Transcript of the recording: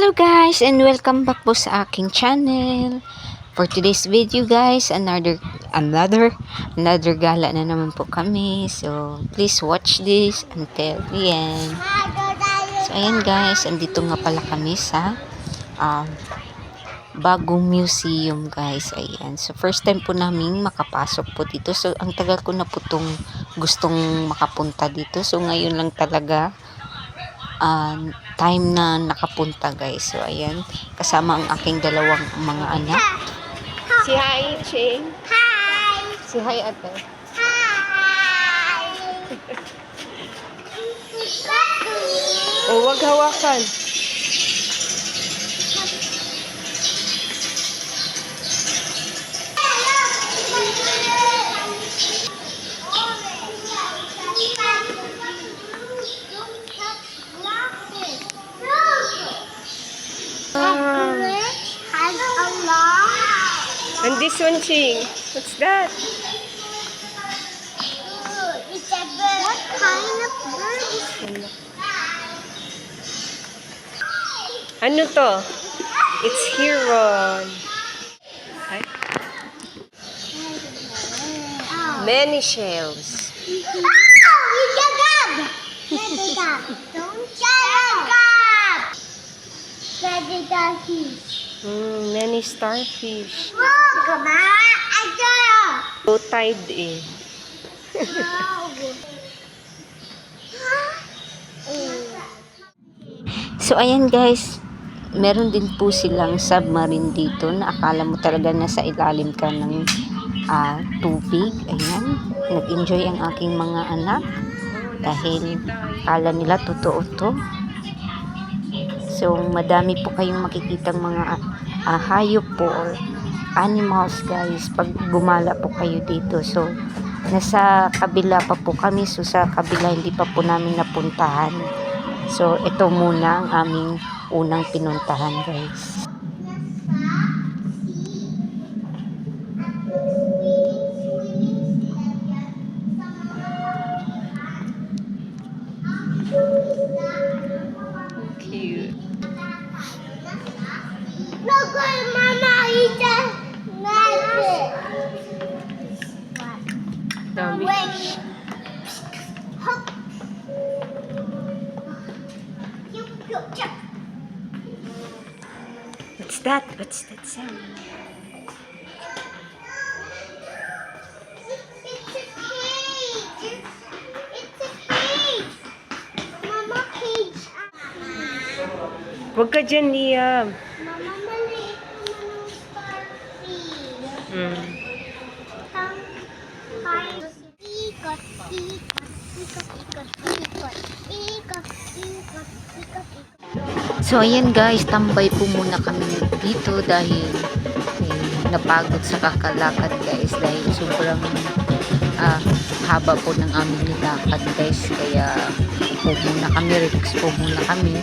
Hello guys and welcome back po sa aking channel. For today's video guys, another gala na naman po kami. So please watch this until the end. So ayan guys, andito nga pala kami sa bagong museum guys. Ayan. So first time po namin makapasok po dito. So ang tagal ko na po itong gustong makapunta dito. So ngayon lang talaga time na nakapunta guys. So ayan, kasama ang aking dalawang mga anak. Si hi Ching. Hi! Si hi ate. Hi! Oh, wag hawakan. Has a lot. And this one Ching, what's that? It's a bird. What kind of bird is it? Ano to? It's heron. Hi. Many shells. Oh, it's a dog. Let it go. Don't shut up. Let it go. Many starfish. Look, Ma. I got Low tide eh. So ayan guys, meron din po silang submarine dito na akala mo talaga nasa ilalim ka ng tubig. Ayan, nag-enjoy ang aking mga anak dahil akala nila totoo to. So madami po kayong makikitang mga hayop po or animals guys pag gumala po kayo dito. So nasa kabila pa po kami, so sa kabila hindi pa po namin napuntahan. So ito muna ang aming unang pinuntahan guys. Cute. Look, Mama, it's a rabbit. Dami. Wait. Hop. What's that? What's that sound? It's a cage. It's a cage. Mama, cage. Huwag ka dyan, Liam. Mama, maliit naman ang starfish. Ikot, ikot, ikot, ikot, ikot, ikot, ikot, ikot, ikot. So ayan guys, tambay po muna kami dito dahil napagod sa kakalakad guys dahil sobrang haba po ng aming nilakad guys, kaya po muna kami, relax po muna kami.